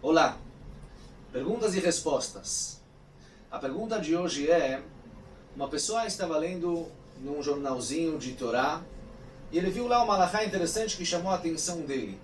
Olá, perguntas e respostas. A pergunta de hoje é: uma pessoa estava lendo num jornalzinho de Torá e ele viu lá uma halachá interessante que chamou a atenção dele.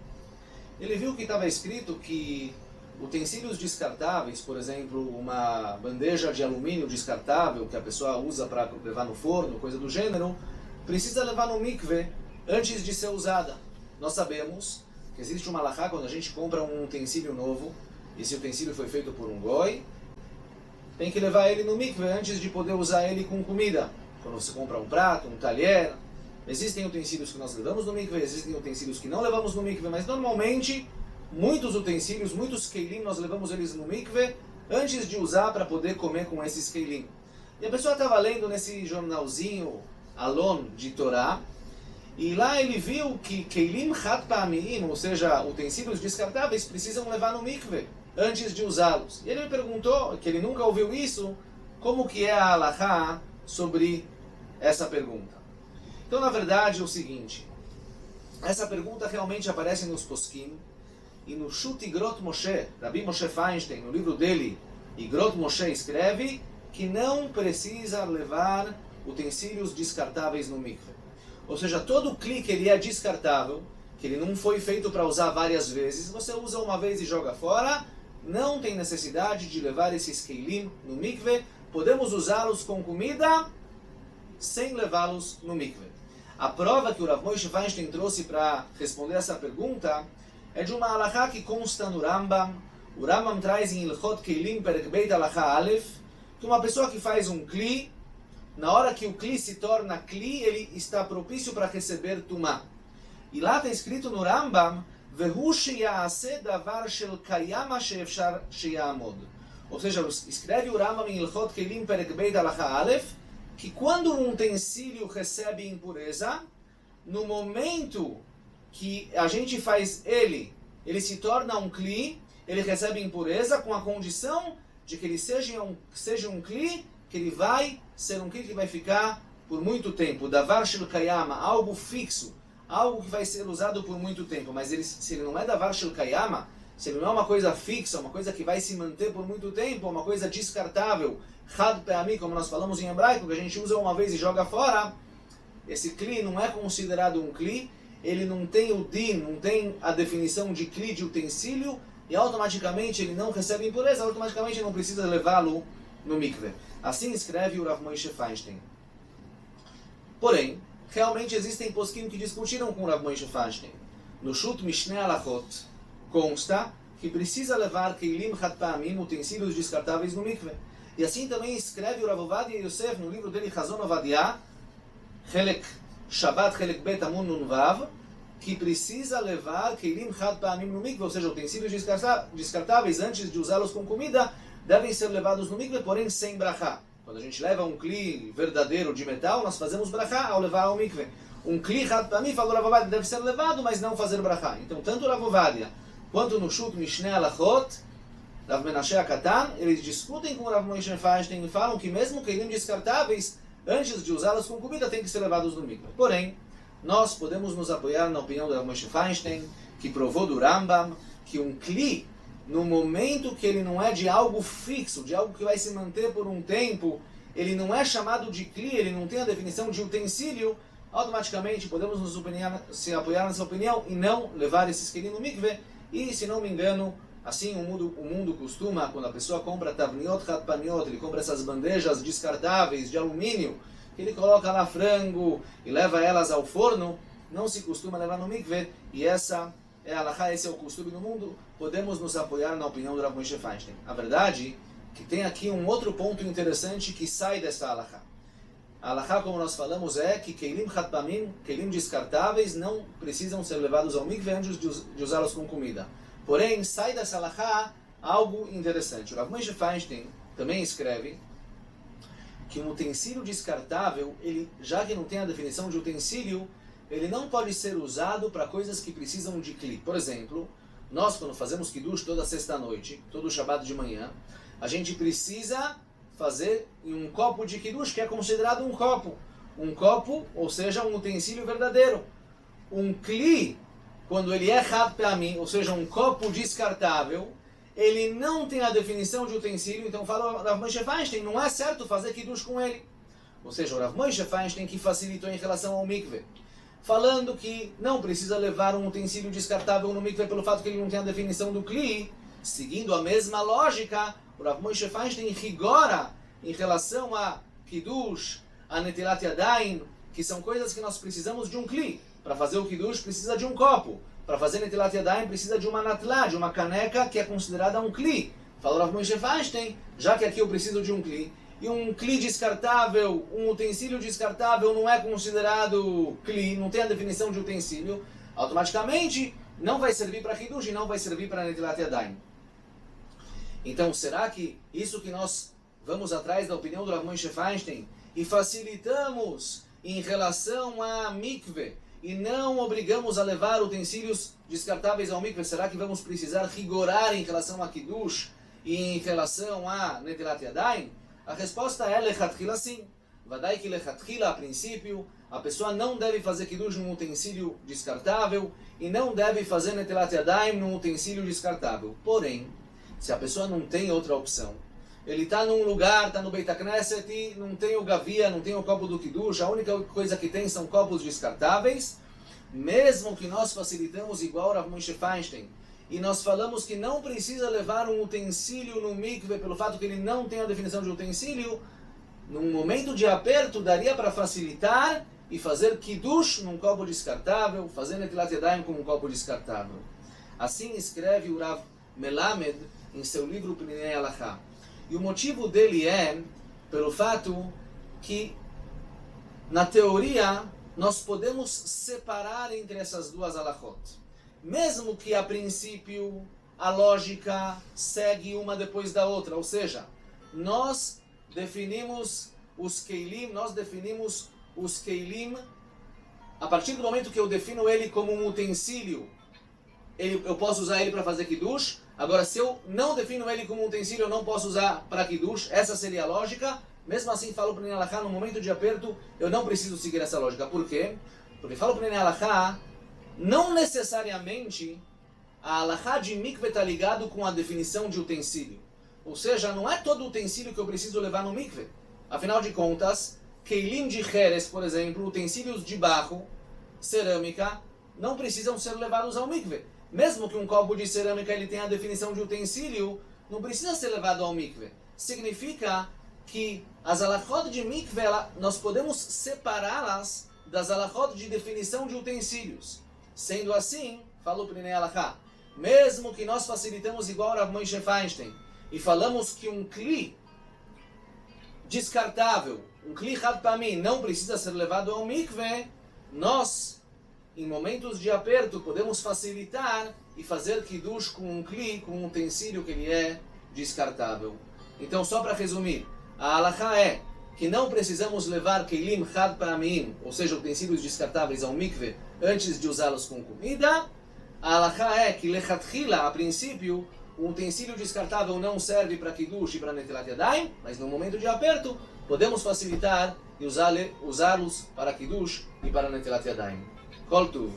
Ele viu que estava escrito que utensílios descartáveis, por exemplo, uma bandeja de alumínio descartável que a pessoa usa para levar no forno, coisa do gênero, precisa levar no mikve antes de ser usada. Nós sabemos que existe uma halachá quando a gente compra um utensílio novo, esse utensílio foi feito por um goi, tem que levar ele no mikve antes de poder usar ele com comida. Quando você compra um prato, um talher, existem utensílios que nós levamos no mikve, existem utensílios que não levamos no mikve, mas normalmente muitos utensílios, muitos keilim, nós levamos eles no mikve antes de usar para poder comer com esses keilim. E a pessoa estava lendo nesse jornalzinho Alon de Torá, e lá ele viu que keilim chat pa'amim, ou seja, utensílios descartáveis, precisam levar no mikve antes de usá-los. E ele me perguntou, que ele nunca ouviu isso, como que é a halachá sobre essa pergunta. Então, na verdade, é o seguinte: essa pergunta realmente aparece nos poskim, e no Shut Igrot Moshe, Rabbi Moshe Feinstein, no livro dele, Igrot Moshe, escreve que não precisa levar utensílios descartáveis no mikve. Ou seja, todo kli que ele é descartável, que ele não foi feito para usar várias vezes, você usa uma vez e joga fora, não tem necessidade de levar esses keilim no mikve, podemos usá-los com comida sem levá-los no mikve. A prova que o Rav Moshe Feinstein trouxe para responder essa pergunta é de uma halachá que consta no Rambam. O Rambam traz em Ilchot Keilim Perek Beit Halachá Aleph que uma pessoa que faz um kli, na hora que o kli se torna kli, ele está propício para receber tumá. E lá está escrito no Rambam: Vehu sheya'aseh davar shel kayama she'efshar sheya'amod. Ou seja, escreve o Rambam em Ilchot Keilim Perek Beit Halachá Aleph que quando um utensílio recebe impureza, no momento que a gente faz ele se torna um kli, ele recebe impureza com a condição de que ele seja um kli, que ele vai ser um kli que vai ficar por muito tempo. Davar shel kayama, algo fixo, algo que vai ser usado por muito tempo. Mas se ele não é davar shel kayama, se ele não é uma coisa fixa, uma coisa que vai se manter por muito tempo, uma coisa descartável, chad pe'ami, como nós falamos em hebraico, que a gente usa uma vez e joga fora, esse kli não é considerado um kli, ele não tem o din, não tem a definição de kli, de utensílio, e automaticamente ele não recebe impureza, automaticamente não precisa levá-lo no mikve. Assim escreve o Rav Moshe Feinstein. Porém, realmente existem poskim que discutiram com o Rav Moshe Feinstein. No Shut Mishneh Halachot consta que precisa levar keilim chat pa'amim, utensílios descartáveis, no mikve. E assim também escreve o Rav Ovadia Yosef no livro dele Chazon Ovadia, Chelek Shabbat Chelek Bet Amun Nun Vav, que precisa levar keilim chat pa'amim no mikve, ou seja, utensílios descartáveis antes de usá-los com comida, devem ser levados no mikve, porém sem brachá. Quando a gente leva um kli verdadeiro de metal, nós fazemos brachá ao levar ao mikve. Um kli chat pa'amim, falou Rav Ovadia, deve ser levado, mas não fazer brachá. Então, tanto o Rav Ovadia quanto no Shut Mishneh Halachot, Rav Menashe Akatan, eles discutem com o Rav Moshe Feinstein e falam que mesmo keilim descartáveis, antes de usá-los com comida, tem que ser levados no mikve. Porém, nós podemos nos apoiar na opinião do Rav Moshe Feinstein, que provou do Rambam que um kli, no momento que ele não é de algo fixo, de algo que vai se manter por um tempo, ele não é chamado de kli, ele não tem a definição de utensílio, automaticamente podemos se apoiar nessa opinião e não levar esses kelim no mikve. E, se não me engano, assim o mundo costuma, quando a pessoa compra tavniot chat pa'amiot, ele compra essas bandejas descartáveis de alumínio, que ele coloca lá frango e leva elas ao forno, não se costuma levar no mikve, e essa é a halachá, esse é o costume no mundo. Podemos nos apoiar na opinião do Rav Moshe Feinstein. A verdade é que tem aqui um outro ponto interessante que sai dessa halachá. A halachá, como nós falamos, é que keilim chat pa'amim, keilim descartáveis, não precisam ser levados ao mikve antes de usá-los com comida. Porém, sai dessa halachá algo interessante. O Rav Moshe Feinstein também escreve que um utensílio descartável, ele, já que não tem a definição de utensílio, ele não pode ser usado para coisas que precisam de kli. Por exemplo, nós quando fazemos kiddush toda sexta-noite, todo Shabbat de manhã, a gente precisa fazer em um copo de kiddush, que é considerado um copo. Um copo, ou seja, um utensílio verdadeiro. Um kli, quando ele é chat pe'amim, ou seja, um copo descartável, ele não tem a definição de utensílio, então fala o Rav Moshe Feinstein, não é certo fazer kiddush com ele. Ou seja, o Rav Moshe Feinstein que facilitou em relação ao mikveh, falando que não precisa levar um utensílio descartável no mikveh pelo fato que ele não tem a definição do kli, seguindo a mesma lógica, o Rav Moshe Feinstein rigora em relação a kiddush, a netilat yadayim, que são coisas que nós precisamos de um kli. Para fazer o kiddush precisa de um copo. Para fazer netilat yadayim precisa de uma natlá, de uma caneca que é considerada um kli. Falou Rav Moshe Feinstein, já que aqui eu preciso de um kli, e um kli descartável, um utensílio descartável não é considerado kli, não tem a definição de utensílio, automaticamente não vai servir para kiddush e não vai servir para netilat yadayim. Então, será que isso que nós vamos atrás da opinião do Rav Moshe Feinstein e facilitamos em relação a mikveh e não obrigamos a levar utensílios descartáveis ao mikveh, será que vamos precisar rigorar em relação a kiddush e em relação a netilat yadayim? A resposta é lechatchila sim. Vadai que lechatchila, a princípio, a pessoa não deve fazer kiddush num utensílio descartável e não deve fazer netilat yadayim num utensílio descartável. Porém, se a pessoa não tem outra opção, ele está num lugar, está no Beit HaKnesset e não tem o gavia, não tem o copo do kiddush, a única coisa que tem são copos descartáveis, mesmo que nós facilitamos igual Rav Moshe Feinstein, e nós falamos que não precisa levar um utensílio no mikveh pelo fato que ele não tem a definição de utensílio, num momento de aperto daria para facilitar e fazer kiddush num copo descartável, fazer netilat yadayim com um copo descartável. Assim escreve o Rav Melamed em seu livro Pninei Halachá. E o motivo dele é pelo fato que, na teoria, nós podemos separar entre essas duas halachot. Mesmo que, a princípio, a lógica segue uma depois da outra. Ou seja, nós definimos os keilim, a partir do momento que eu defino ele como um utensílio, eu posso usar ele para fazer kiddush. Agora, se eu não defino ele como um utensílio, eu não posso usar para kiddush. Essa seria a lógica. Mesmo assim, falo para o Pninei Halachá, no momento de aperto, eu não preciso seguir essa lógica. Por quê? Porque falo para o Pninei Halachá, não necessariamente a halachá de mikveh está ligado com a definição de utensílio. Ou seja, não é todo utensílio que eu preciso levar no mikveh. Afinal de contas, keilim de cheres, por exemplo, utensílios de barro, cerâmica, não precisam ser levados ao mikveh. Mesmo que um copo de cerâmica ele tenha a definição de utensílio, não precisa ser levado ao mikveh. Significa que as halachot de mikveh, nós podemos separá-las das halachot de definição de utensílios. Sendo assim, falou Pninei Halachá, mesmo que nós facilitamos igual Rav Moshe Feinstein e falamos que um kli descartável, um kli chad pamim, não precisa ser levado ao mikveh, nós, em momentos de aperto, podemos facilitar e fazer kiddush com um kli, com um utensílio que ele é descartável. Então, só para resumir, a halachá é que não precisamos levar keilim chad pamim, ou seja, utensílios descartáveis ao mikveh, antes de usá-los com comida. A halachá é que lechatchila, a princípio, o utensílio descartável não serve para kiddush e para netilat yadayim, mas no momento de aperto, podemos facilitar e usá-los para kiddush e para netilat yadayim. Kol tuv.